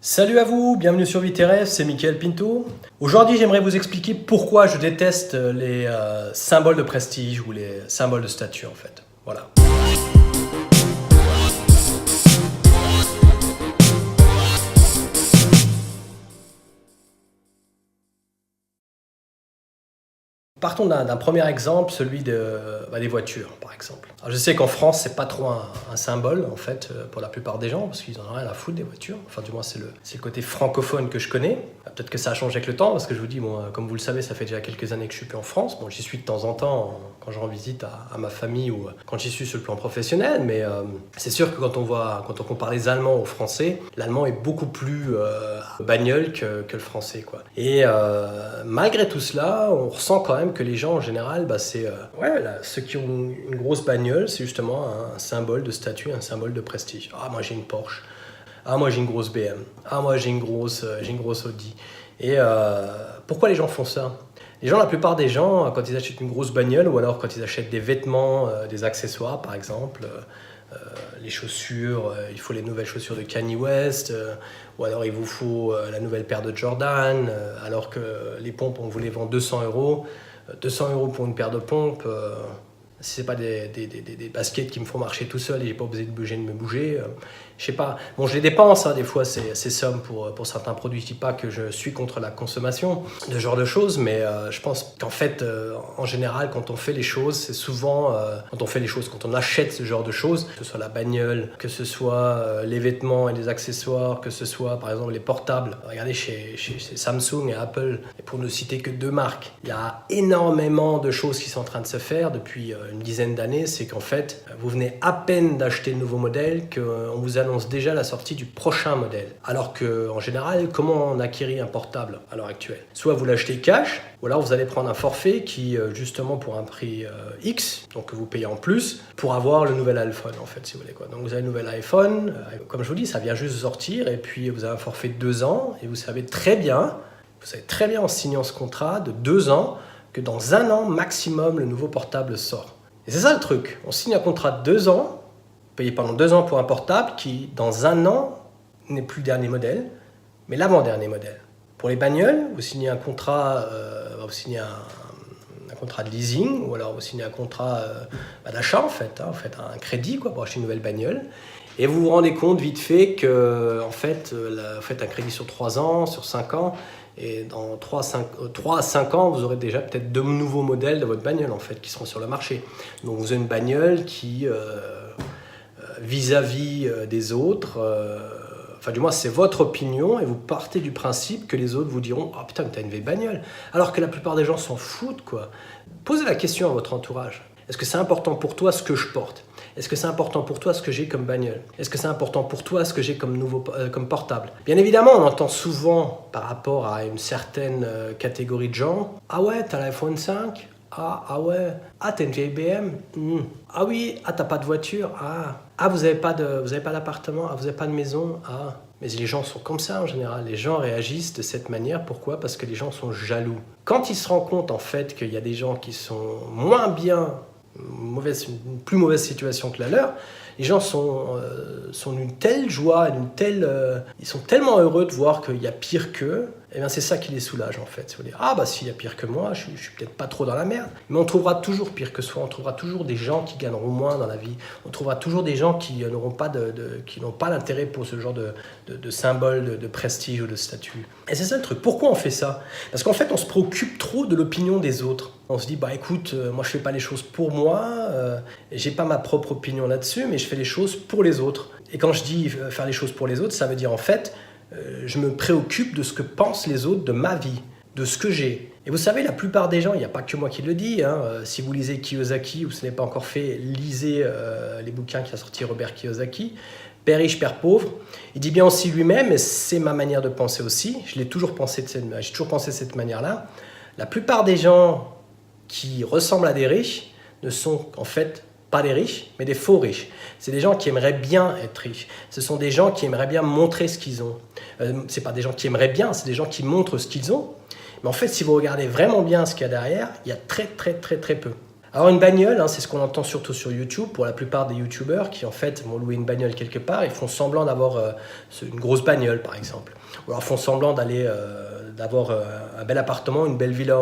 Salut à vous, bienvenue sur Viterès, c'est Mickaël Pinto. Aujourd'hui, j'aimerais vous expliquer pourquoi je déteste les symboles de prestige ou les symboles de statut en fait. Voilà. Partons d'un premier exemple, celui des voitures, par exemple. Alors, je sais qu'en France, c'est pas trop un symbole, en fait, pour la plupart des gens, parce qu'ils en ont rien à foutre des voitures. Enfin, du moins, c'est le côté francophone que je connais. Peut-être que ça a changé avec le temps, parce que je vous dis, bon, comme vous le savez, ça fait déjà quelques années que je suis plus en France. Bon, j'y suis de temps en temps, quand je rends visite à ma famille ou quand j'y suis sur le plan professionnel, mais c'est sûr que quand on compare les Allemands aux Français, l'allemand est beaucoup plus bagnole que le français, quoi. Et malgré tout cela, on ressent quand même que les gens en général, ceux qui ont une grosse bagnole, c'est justement un symbole de statut, un symbole de prestige. Ah, moi j'ai une Porsche. Ah, moi j'ai une grosse BM. Ah, moi j'ai une grosse Audi. Et pourquoi les gens font ça? Les gens, la plupart des gens, quand ils achètent une grosse bagnole ou alors quand ils achètent des vêtements, des accessoires par exemple, les chaussures, il faut les nouvelles chaussures de Kanye West, ou alors il vous faut la nouvelle paire de Jordan, alors que les pompes, on vous les vend 200 €. 200 € pour une paire de pompes, si c'est pas des baskets qui me font marcher tout seul et j'ai pas besoin de me bouger, je sais pas. Bon, je les dépense des fois ces sommes pour certains produits. Je dis pas que je suis contre la consommation de ce genre de choses, mais je pense qu'en fait, en général, quand on fait les choses, c'est souvent quand on achète ce genre de choses, que ce soit la bagnole, que ce soit les vêtements et les accessoires, que ce soit par exemple les portables. Regardez chez Samsung et Apple, et pour ne citer que deux marques, il y a énormément de choses qui sont en train de se faire depuis une dizaine d'années. C'est qu'en fait, vous venez à peine d'acheter le nouveau modèle qu'on vous annonce déjà la sortie du prochain modèle. Alors qu'en général, comment on acquérit un portable à l'heure actuelle? Soit vous l'achetez cash, ou alors vous allez prendre un forfait qui, justement pour un prix X, donc que vous payez en plus, pour avoir le nouvel iPhone en fait, si vous voulez, quoi. Donc vous avez le nouvel iPhone, comme je vous dis, ça vient juste de sortir, et puis vous avez un forfait de 2 ans, et vous savez très bien en signant ce contrat de 2 ans, que dans 1 an maximum, le nouveau portable sort. Et c'est ça le truc, on signe un contrat de 2 ans, payé pendant 2 ans pour un portable qui, dans 1 an, n'est plus le dernier modèle, mais l'avant-dernier modèle. Pour les bagnoles, vous signez un contrat, un contrat de leasing, ou alors vous signez un contrat d'achat en fait, vous faites un crédit pour acheter une nouvelle bagnole, et vous vous rendez compte vite fait que en fait, vous faites un crédit sur 3 ans, sur 5 ans, et dans 3 à 5 ans, vous aurez déjà peut-être 2 nouveaux modèles de votre bagnole en fait, qui seront sur le marché. Donc vous avez une bagnole qui, vis-à-vis des autres, du moins c'est votre opinion, et vous partez du principe que les autres vous diront « Ah putain, mais t'as une vieille bagnole !» Alors que la plupart des gens s'en foutent, quoi. Posez la question à votre entourage. Est-ce que c'est important pour toi ce que je porte? Est-ce que c'est important pour toi ce que j'ai comme bagnole? Est-ce que c'est important pour toi ce que j'ai comme portable? Bien évidemment, on entend souvent par rapport à une certaine catégorie de gens « Ah ouais, t'as l'iPhone 5 ? Ah ouais. Ah, t'as une vieille BM? Ah oui. Ah, t'as pas de voiture? Ah, vous avez pas d'appartement? Ah, vous avez pas de maison? Ah. » Mais les gens sont comme ça en général. Les gens réagissent de cette manière. Pourquoi? Parce que les gens sont jaloux. Quand ils se rendent compte en fait qu'il y a des gens qui sont moins bien, une plus mauvaise situation que la leur, les gens sont d'une telle joie, ils sont tellement heureux de voir qu'il y a pire qu'eux. Et bien c'est ça qui les soulage en fait. Vous dire, ah bah s'il y a pire que moi, je suis peut-être pas trop dans la merde. Mais on trouvera toujours pire que soi, on trouvera toujours des gens qui gagneront moins dans la vie. On trouvera toujours des gens qui n'auront pas qui n'ont pas l'intérêt pour ce genre de symbole de prestige ou de statut. Et c'est ça le truc. Pourquoi on fait ça? Parce qu'en fait, on se préoccupe trop de l'opinion des autres. On se dit, bah écoute, moi je fais pas les choses pour moi, j'ai pas ma propre opinion là-dessus, mais je fais les choses pour les autres. Et quand je dis faire les choses pour les autres, ça veut dire en fait, je me préoccupe de ce que pensent les autres de ma vie, de ce que j'ai. Et vous savez, la plupart des gens, il n'y a pas que moi qui le dis, si vous lisez Kiyosaki ou ce n'est pas encore fait, lisez les bouquins qu'a sorti Robert Kiyosaki, Père riche, Père pauvre. Il dit bien aussi lui-même, et c'est ma manière de penser aussi, j'ai toujours pensé de cette manière-là, la plupart des gens qui ressemblent à des riches ne sont en fait pas des riches, mais des faux riches. C'est des gens qui aimeraient bien être riches. Ce sont des gens qui aimeraient bien montrer ce qu'ils ont. C'est pas des gens qui aimeraient bien, c'est des gens qui montrent ce qu'ils ont. Mais en fait, si vous regardez vraiment bien ce qu'il y a derrière, il y a très peu. Alors une bagnole, hein, c'est ce qu'on entend surtout sur YouTube, pour la plupart des YouTubeurs qui en fait vont louer une bagnole quelque part, ils font semblant d'avoir une grosse bagnole par exemple. Ou alors font semblant d'avoir un bel appartement, une belle villa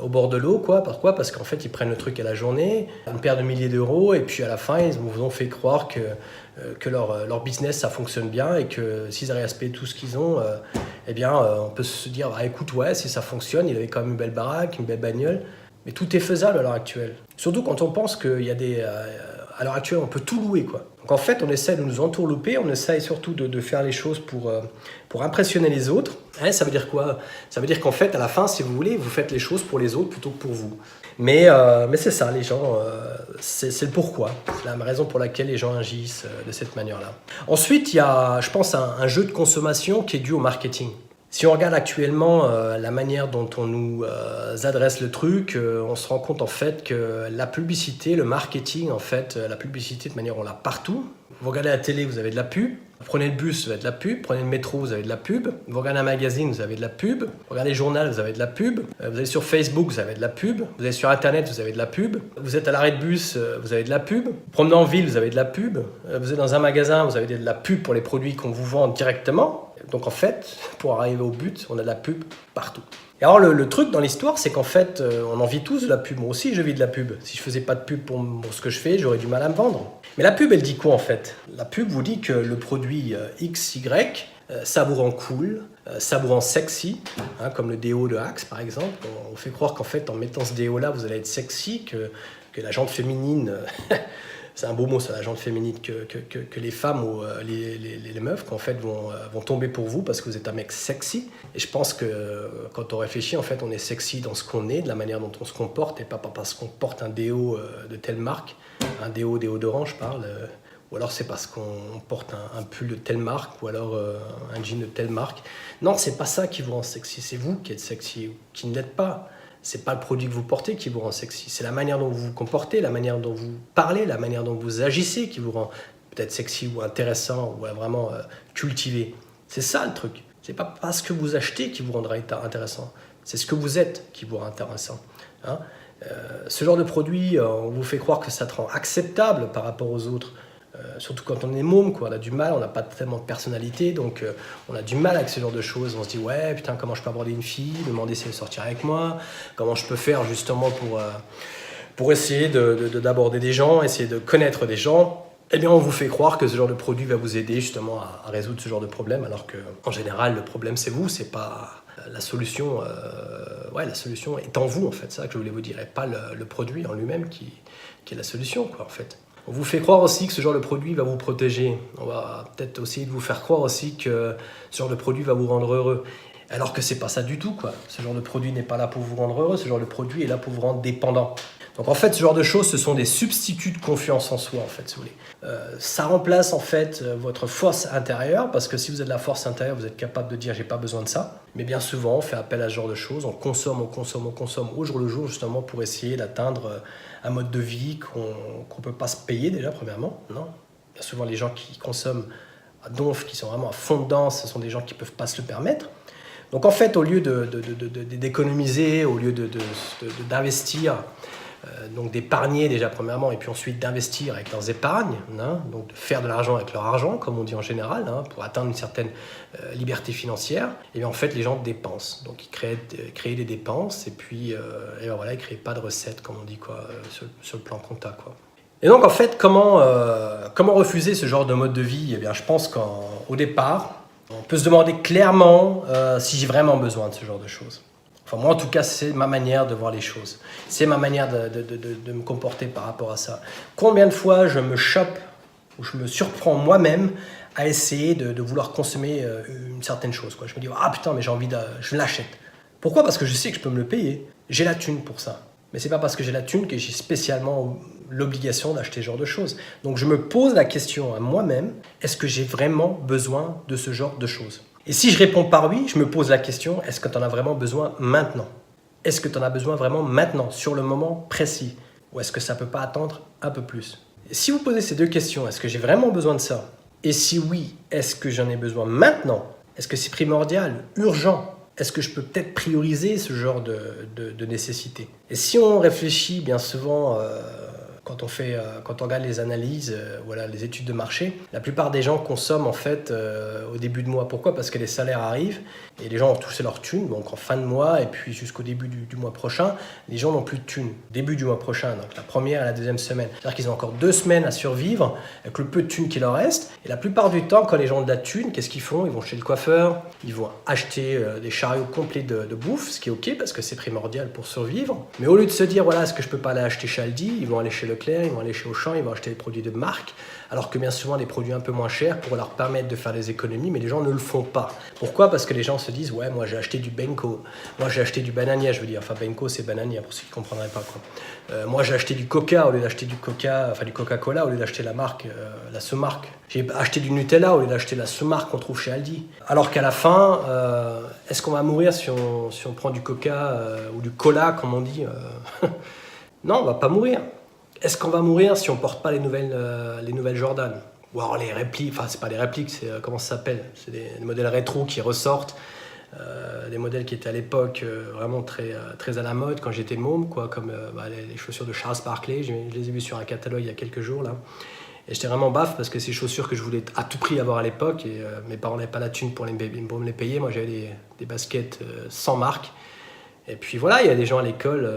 au bord de l'eau, quoi. Pourquoi? Parce qu'en fait ils prennent le truc à la journée, une paire de milliers d'euros, et puis à la fin ils vous ont fait croire que leur business ça fonctionne bien et que s'ils arrivent à se payer tout ce qu'ils ont, on peut se dire bah, écoute ouais si ça fonctionne, il avait quand même une belle baraque, une belle bagnole. Mais tout est faisable à l'heure actuelle. Surtout quand on pense qu'il y a à l'heure actuelle, on peut tout louer, quoi. Donc en fait, on essaie de nous entourlouper, on essaie surtout de faire les choses pour impressionner les autres. Hein, ça veut dire quoi? Ça veut dire qu'en fait, à la fin, si vous voulez, vous faites les choses pour les autres plutôt que pour vous. Mais c'est ça, les gens, c'est le pourquoi. C'est la raison pour laquelle les gens agissent de cette manière-là. Ensuite, il y a, je pense, un jeu de consommation qui est dû au marketing. Si on regarde actuellement la manière dont on nous adresse le truc, on se rend compte en fait que la publicité, le marketing, en fait, la publicité de manière on l'a partout. Vous regardez la télé, vous avez de la pub. Vous prenez le bus, vous avez de la pub. Vous prenez le métro, vous avez de la pub. Vous regardez un magazine, vous avez de la pub. Vous regardez le journal, vous avez de la pub. Vous allez sur Facebook, vous avez de la pub. Vous allez sur Internet, vous avez de la pub. Vous êtes à l'arrêt de bus, vous avez de la pub. Vous promenez en ville, vous avez de la pub. Vous êtes dans un magasin, vous avez de la pub pour les produits qu'on vous vend directement. Donc en fait, pour arriver au but, on a de la pub partout. Et alors le truc dans l'histoire, c'est qu'en fait, on en vit tous de la pub. Moi aussi, je vis de la pub. Si je faisais pas de pub pour ce que je fais, j'aurais du mal à me vendre. Mais la pub, elle dit quoi en fait? La pub vous dit que le produit XY, ça vous rend cool, ça vous rend sexy, hein, comme le déo de Axe par exemple. On fait croire qu'en fait, en mettant ce déo-là, vous allez être sexy, que la jante féminine... C'est un beau mot, ça, la jante féminine, que les femmes ou les meufs qu'en fait, vont tomber pour vous parce que vous êtes un mec sexy. Et je pense que quand on réfléchit, en fait, on est sexy dans ce qu'on est, de la manière dont on se comporte, et pas parce qu'on porte un déo de telle marque, un déodorant, je parle, ou alors c'est parce qu'on porte un pull de telle marque, ou alors un jean de telle marque. Non, c'est pas ça qui vous rend sexy, c'est vous qui êtes sexy, qui ne l'êtes pas. C'est pas le produit que vous portez qui vous rend sexy, c'est la manière dont vous vous comportez, la manière dont vous parlez, la manière dont vous agissez qui vous rend peut-être sexy ou intéressant ou vraiment cultivé. C'est ça le truc. C'est pas parce que vous achetez qui vous rendra intéressant, c'est ce que vous êtes qui vous rend intéressant. Hein, ce genre de produit, on vous fait croire que ça te rend acceptable par rapport aux autres. Surtout quand on est môme, quoi. On a du mal, on n'a pas tellement de personnalité, donc on a du mal avec ce genre de choses. On se dit ouais putain, comment je peux aborder une fille, demander si elle veut sortir avec moi, comment je peux faire justement pour essayer d'aborder des gens, essayer de connaître des gens. Eh bien on vous fait croire que ce genre de produit va vous aider justement à résoudre ce genre de problème, alors que en général le problème c'est vous, c'est pas la solution. La solution est en vous en fait, c'est ça que je voulais vous dire, et pas le produit en lui-même qui est la solution, quoi, en fait. On vous fait croire aussi que ce genre de produit va vous protéger. On va peut-être aussi vous faire croire aussi que ce genre de produit va vous rendre heureux. Alors que c'est pas ça du tout, quoi. Ce genre de produit n'est pas là pour vous rendre heureux, ce genre de produit est là pour vous rendre dépendant. Donc en fait, ce genre de choses, ce sont des substituts de confiance en soi, en fait, si vous voulez. Ça remplace en fait votre force intérieure, parce que si vous avez de la force intérieure, vous êtes capable de dire j'ai pas besoin de ça. Mais bien souvent, on fait appel à ce genre de choses, on consomme au jour le jour, justement pour essayer d'atteindre un mode de vie qu'on peut pas se payer déjà, premièrement. Non. Bien souvent, les gens qui consomment à donf, qui sont vraiment à fond dedans, ce sont des gens qui peuvent pas se le permettre. Donc en fait, au lieu d'économiser, au lieu d'investir, donc d'épargner déjà premièrement, et puis ensuite d'investir avec leurs épargnes, hein, donc de faire de l'argent avec leur argent, comme on dit en général, hein, pour atteindre une certaine liberté financière, et bien en fait les gens dépensent. Donc ils créent des dépenses, et puis voilà, ils créent pas de recettes, comme on dit, quoi, sur le plan compta, quoi. Et donc en fait, comment refuser ce genre de mode de vie? Eh bien, je pense qu'au départ, on peut se demander clairement si j'ai vraiment besoin de ce genre de choses. Enfin, moi, en tout cas, c'est ma manière de voir les choses. C'est ma manière de me comporter par rapport à ça. Combien de fois je me chope ou je me surprends moi-même à essayer de vouloir consommer une certaine chose, quoi. Je me dis, ah putain, mais j'ai envie je l'achète. Pourquoi? Parce que je sais que je peux me le payer. J'ai la thune pour ça. Mais c'est pas parce que j'ai la thune que j'ai spécialement l'obligation d'acheter ce genre de choses. Donc je me pose la question à moi-même, est-ce que j'ai vraiment besoin de ce genre de choses? Et si je réponds par oui, je me pose la question, est-ce que tu en as vraiment besoin maintenant? Est-ce que tu en as besoin vraiment maintenant, sur le moment précis? Ou est-ce que ça ne peut pas attendre un peu plus? Et si vous posez ces deux questions, est-ce que j'ai vraiment besoin de ça? Et si oui, est-ce que j'en ai besoin maintenant? Est-ce que c'est primordial, urgent? est-ce que je peux peut-être prioriser ce genre de nécessité? Et si on réfléchit bien souvent, quand on regarde les analyses, voilà, les études de marché, la plupart des gens consomment en fait au début de mois. Pourquoi? Parce que les salaires arrivent et les gens ont touché leur thune, donc en fin de mois et puis jusqu'au début du mois prochain, les gens n'ont plus de thune. Début du mois prochain, donc la première et la deuxième semaine. C'est-à-dire qu'ils ont encore 2 semaines à survivre avec le peu de thune qui leur reste. Et la plupart du temps, quand les gens ont de la thune, qu'est-ce qu'ils font? Ils vont chez le coiffeur, ils vont acheter des chariots complets de bouffe, ce qui est ok parce que c'est primordial pour survivre. Mais au lieu de se dire, voilà, est-ce que je peux pas aller acheter chez Aldi, ils vont aller chez Leclerc, ils vont aller chez Auchan, ils vont acheter des produits de marque, alors que bien souvent des produits un peu moins chers pour leur permettre de faire des économies, mais les gens ne le font pas. Pourquoi? Parce que les gens se disent, ouais, moi j'ai acheté du Benko, moi j'ai acheté du Banania, je veux dire, enfin Benko c'est Banania pour ceux qui ne comprendraient pas quoi. Moi j'ai acheté du Coca au lieu d'acheter du Coca-Cola au lieu d'acheter la marque, la sous-marque. J'ai acheté du Nutella au lieu d'acheter la sous-marque qu'on trouve chez Aldi. Alors qu'à la fin, est-ce qu'on va mourir si on prend du Coca ou du Cola comme on dit Non, on va pas mourir. Est-ce qu'on va mourir si on porte pas les nouvelles Jordan? Ou alors les répliques, enfin c'est pas des répliques, c'est comment ça s'appelle? C'est des modèles rétro qui ressortent, des modèles qui étaient à l'époque vraiment très à la mode quand j'étais môme, quoi, comme les chaussures de Charles Barkley. Je les ai vues sur un catalogue il y a quelques jours là. Et j'étais vraiment baffe parce que c'est des chaussures que je voulais à tout prix avoir à l'époque et mes parents n'avaient pas la thune pour me les payer. Moi j'avais des baskets sans marque. Et puis voilà, il y a des gens à l'école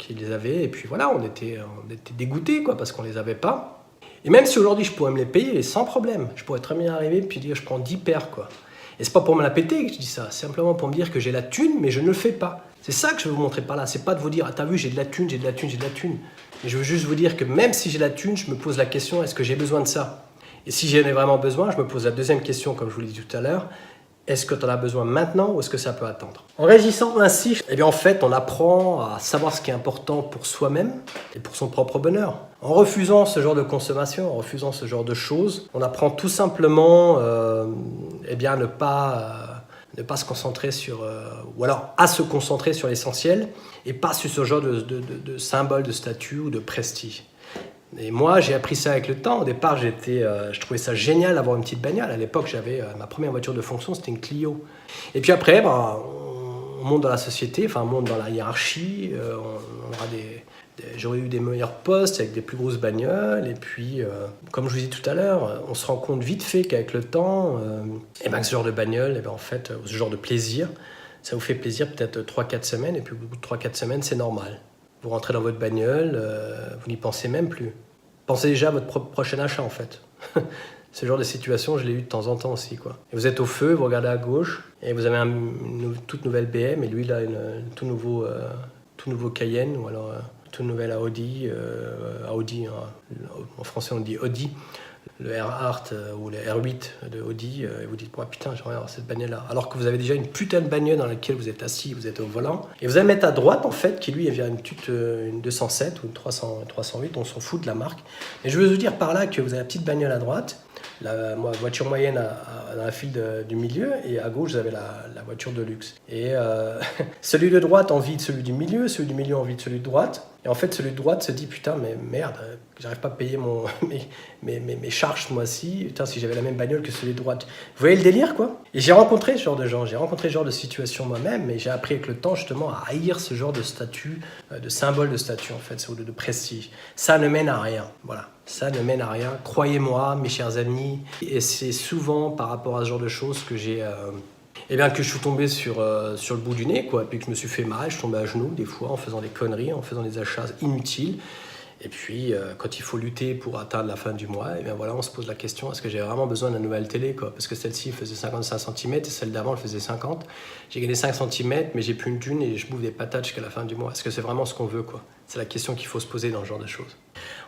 qui les avaient, et puis voilà, on était dégoûtés, quoi, parce qu'on les avait pas. Et même si aujourd'hui je pourrais me les payer, sans problème, je pourrais très bien arriver et puis dire je prends 10 paires, quoi. Et c'est pas pour me la péter que je dis ça, c'est simplement pour me dire que j'ai la thune, mais je ne le fais pas. C'est ça que je veux vous montrer par là, c'est pas de vous dire, ah t'as vu, j'ai de la thune, j'ai de la thune, j'ai de la thune. Mais je veux juste vous dire que même si j'ai la thune, je me pose la question, est-ce que j'ai besoin de ça? Et si j'en ai vraiment besoin, je me pose la deuxième question, comme je vous l'ai dit tout à l'heure, est-ce que tu en as besoin maintenant ou est-ce que ça peut attendre? En réagissant ainsi, eh bien en fait, on apprend à savoir ce qui est important pour soi-même et pour son propre bonheur. En refusant ce genre de consommation, en refusant ce genre de choses, on apprend tout simplement eh bien, ne pas se concentrer sur... ou alors à se concentrer sur l'essentiel et pas sur ce genre de symbole de statut ou de prestige. Et moi, j'ai appris ça avec le temps. Au départ, je trouvais ça génial d'avoir une petite bagnole. À l'époque, j'avais ma première voiture de fonction, c'était une Clio. Et puis après, on monte dans la société, enfin, on monte dans la hiérarchie. J'aurais eu des meilleurs postes avec des plus grosses bagnoles. Et puis, comme je vous dis tout à l'heure, on se rend compte vite fait qu'avec le temps, que ce genre de bagnole, en fait, ce genre de plaisir, ça vous fait plaisir peut-être 3-4 semaines. Et puis, au bout de 3-4 semaines, c'est normal. Vous rentrez dans votre bagnole, vous n'y pensez même plus. Pensez déjà à votre prochain achat, en fait. Ce genre de situation, je l'ai eu de temps en temps aussi, quoi. Et vous êtes au feu, vous regardez à gauche, et vous avez une toute nouvelle BM, et lui, il a un tout nouveau Cayenne, ou alors tout nouvel Audi. Audi, hein. En français, on dit Audi. Le R8 ou le R8 de Audi, et vous dites, oh, putain, j'aimerais avoir cette bagnole-là. Alors que vous avez déjà une putain de bagnole dans laquelle vous êtes assis, vous êtes au volant, et vous allez mettre à droite, en fait, qui lui, vient une 207 ou une 308, on s'en fout de la marque. Et je veux vous dire par là que vous avez la petite bagnole à droite, la voiture moyenne dans la file du milieu, et à gauche, vous avez la voiture de luxe. Et celui de droite envie de celui du milieu envie de celui de droite. Et en fait, celui de droite se dit, putain, mais merde, j'arrive pas à payer mes charges ce mois-ci. Putain, si j'avais la même bagnole que celui de droite. Vous voyez le délire, quoi? Et j'ai rencontré ce genre de gens, j'ai rencontré ce genre de situation moi-même, et j'ai appris avec le temps, justement, à haïr ce genre de statut, de symbole de statut, en fait, de prestige. Ça ne mène à rien, voilà. Ça ne mène à rien. Croyez-moi, mes chers amis. Et c'est souvent par rapport à ce genre de choses que que je suis tombé sur le bout du nez, quoi. Et puis que je me suis fait mal, je tombais à genoux des fois en faisant des conneries, en faisant des achats inutiles. Et puis, quand il faut lutter pour atteindre la fin du mois, on se pose la question, est-ce que j'ai vraiment besoin d'une nouvelle télé, quoi? Parce que celle-ci faisait 55 cm et celle d'avant, elle faisait 50. J'ai gagné 5 cm, mais j'ai plus une thune et je bouffe des patates jusqu'à la fin du mois. Est-ce que c'est vraiment ce qu'on veut, quoi? C'est la question qu'il faut se poser dans ce genre de choses.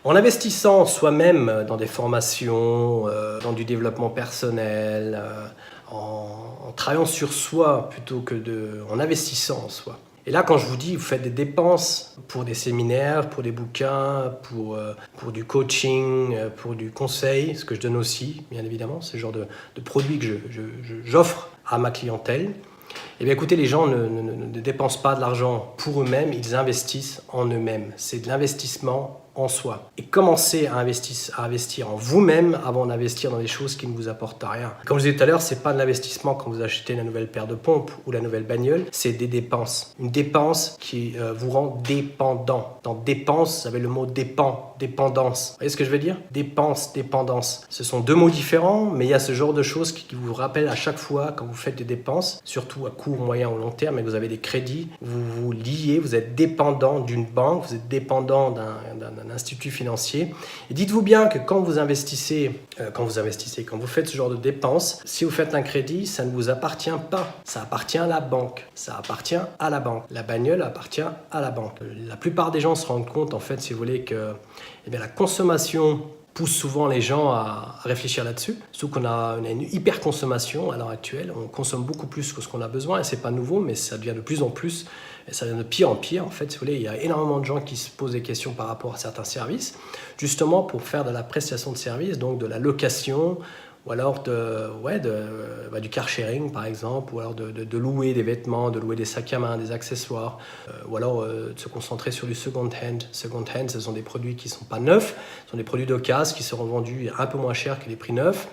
En investissant soi-même dans des formations, dans du développement personnel, en travaillant sur soi plutôt que en investissant en soi. Et là, quand je vous dis, vous faites des dépenses pour des séminaires, pour des bouquins, pour du coaching, pour du conseil, ce que je donne aussi, bien évidemment, c'est le genre de produit que j'offre à ma clientèle. Eh bien, écoutez, les gens ne dépensent pas de l'argent pour eux-mêmes, ils investissent en eux-mêmes. C'est de l'investissement en soi et commencez à investir en vous-même avant d'investir dans des choses qui ne vous apportent rien. Comme je disais tout à l'heure, c'est pas de l'investissement quand vous achetez la nouvelle paire de pompes ou la nouvelle bagnole, c'est des dépenses. Une dépense qui vous rend dépendant. Dans dépense, vous avez le mot dépendance. Vous voyez ce que je veux dire? Dépense, dépendance. Ce sont deux mots différents, mais il y a ce genre de choses qui vous rappellent à chaque fois quand vous faites des dépenses, surtout à court, moyen ou long terme, et que vous avez des crédits, vous vous liez, vous êtes dépendant d'une banque, vous êtes dépendant d'un institut financier. Et dites-vous bien que quand vous investissez, quand vous faites ce genre de dépenses, si vous faites un crédit, ça ne vous appartient pas. Ça appartient à la banque. Ça appartient à la banque. La bagnole appartient à la banque. La plupart des gens se rendent compte, en fait, si vous voulez, que la consommation pousse souvent les gens à réfléchir là-dessus. Surtout qu'on a une hyper-consommation à l'heure actuelle. On consomme beaucoup plus que ce qu'on a besoin et c'est pas nouveau, mais ça devient de plus en plus et ça devient de pire en pire. En fait, si vous voulez, il y a énormément de gens qui se posent des questions par rapport à certains services, justement pour faire de la prestation de service, donc de la location, ou alors du car sharing par exemple, ou alors de louer des vêtements, de louer des sacs à main, des accessoires, ou alors de se concentrer sur du second hand. Second hand, ce sont des produits qui ne sont pas neufs, ce sont des produits d'occasion qui seront vendus un peu moins cher que les prix neufs.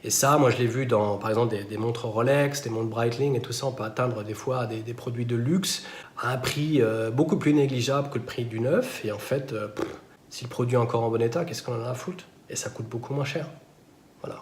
Et ça, moi je l'ai vu dans par exemple des montres Rolex, des montres Breitling et tout ça, on peut atteindre des fois des produits de luxe à un prix beaucoup plus négligeable que le prix du neuf. Et en fait, si le produit est encore en bon état, qu'est-ce qu'on en a à foutre? Et ça coûte beaucoup moins cher. Voilà.